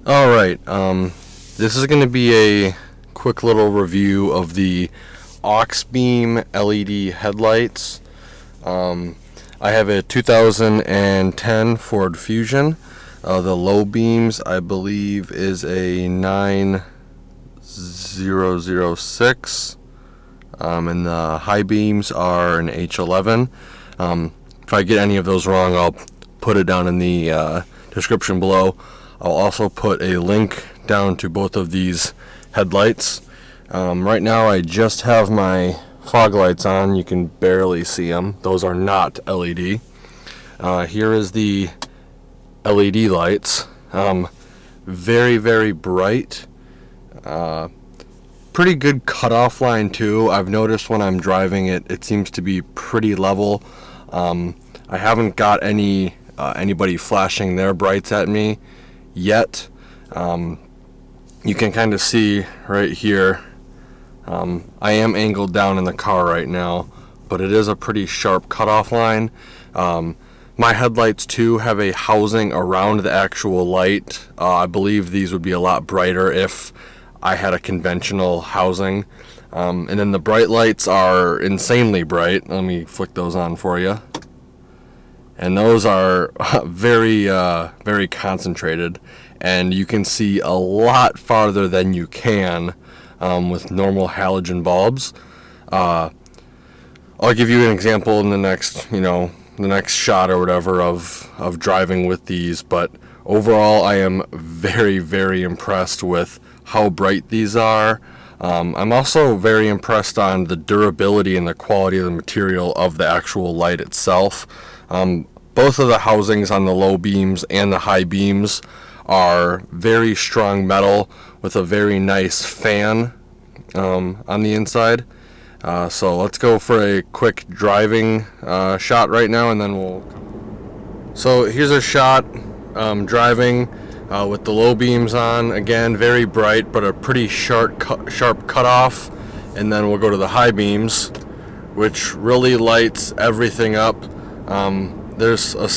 Alright, this is going to be a quick little review of the Auxbeam LED headlights. I have a 2010 Ford Fusion. The low beams, I believe, is a 9006, and the high beams are an H11. If I get any of those wrong, I'll put it down in the description below. I'll also put a link down to both of these headlights. Right now I just have my fog lights on. You can barely see them. Those are not LED. Here is the LED lights. Very, very bright. Pretty good cutoff line too. I've noticed when I'm driving it seems to be pretty level. I haven't got anybody flashing their brights at me yet. You can kind of see right here. I am angled down in the car right now, but it is a pretty sharp cutoff line. My headlights too have a housing around the actual light. I believe these would be a lot brighter if I had a conventional housing. And then the bright lights are insanely bright. Let me flick those on for you. And those are very, very concentrated, and you can see a lot farther than you can with normal halogen bulbs. I'll give you an example in the next, the next shot or whatever of driving with these. But overall, I am very, very impressed with how bright these are. I'm also very impressed on the durability and the quality of the material of the actual light itself. Both of the housings on the low beams and the high beams are very strong metal with a very nice fan on the inside. So let's go for a quick driving shot right now, and then we'll... So here's a shot driving with the low beams on. Again, very bright, but a pretty sharp cutoff. And then we'll go to the high beams, which really lights everything up. There's a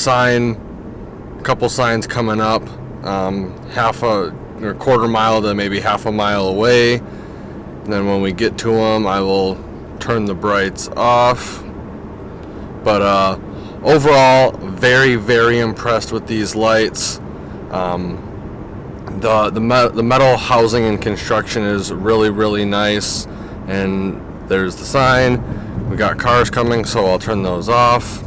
couple signs coming up, half a or quarter mile to maybe half a mile away. And then when we get to them, I will turn the brights off. But overall, very, very impressed with these lights. The metal housing and construction is really, really nice. And there's the sign. We got cars coming, so I'll turn those off.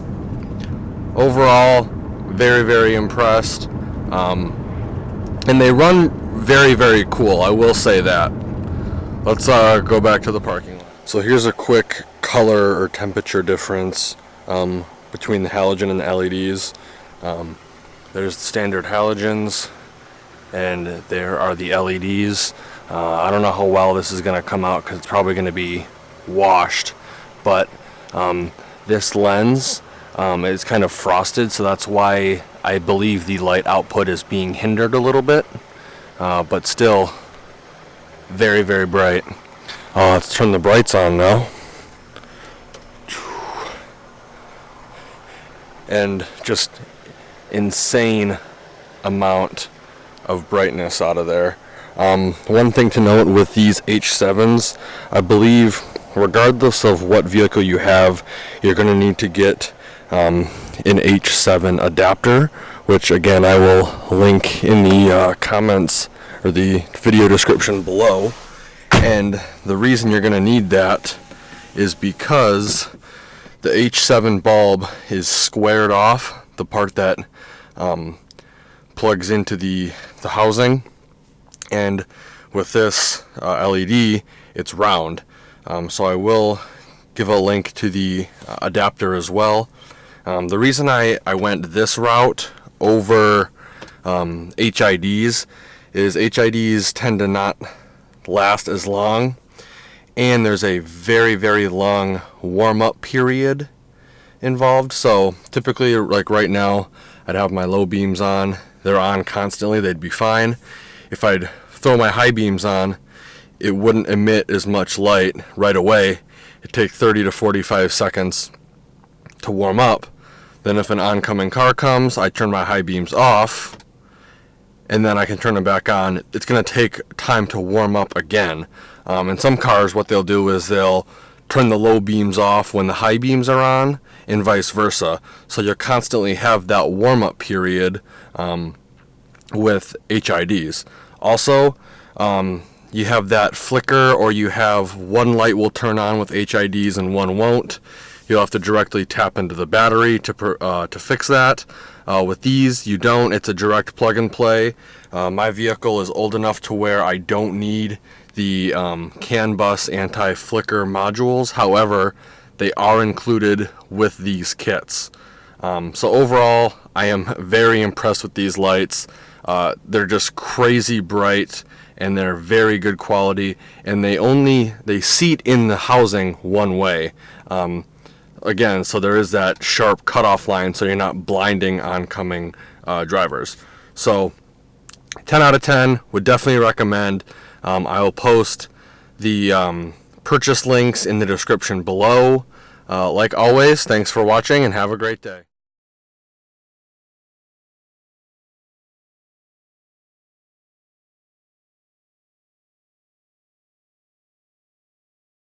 Overall, very, very impressed. And they run very, very cool, I will say that. Let's go back to the parking lot. So here's a quick color or temperature difference between the halogen and the LEDs. There's the standard halogens, and there are the LEDs. I don't know how well this is going to come out because it's probably going to be washed, but this lens is kind of frosted, so that's why I believe the light output is being hindered a little bit, but still very, very bright. Let's turn the brights on now. And just insane amount of brightness out of there. One thing to note with these H7s, I believe regardless of what vehicle you have, you're going to need to get an H7 adapter, which again I will link in the comments or the video description below. And the reason you're going to need that is because the H7 bulb is squared off, the part that plugs into the housing, and with this LED it's round. So I will give a link to the adapter as well. The reason I went this route over HIDs is HIDs tend to not last as long, and there's a very, very long warm-up period involved. So typically, like right now, I'd have my low beams on. They're on constantly. They'd be fine. If I'd throw my high beams on, it wouldn't emit as much light right away. It'd take 30 to 45 seconds to warm up. Then if an oncoming car comes, I turn my high beams off, and then I can turn them back on. It's going to take time to warm up again. In some cars, what they'll do is they'll turn the low beams off when the high beams are on, and vice versa. So you'll constantly have that warm-up period with HIDs. Also, you have that flicker, or you have one light will turn on with HIDs and one won't. You'll have to directly tap into the battery to fix that. With these, you don't. It's a direct plug and play. My vehicle is old enough to where I don't need the CAN bus anti-flicker modules. However, they are included with these kits. So overall, I am very impressed with these lights. They're just crazy bright, and they're very good quality, and they seat in the housing one way. Again, so there is that sharp cutoff line, so you're not blinding oncoming drivers. So 10 out of 10, would definitely recommend. I will post the purchase links in the description below. Like always, thanks for watching and have a great day.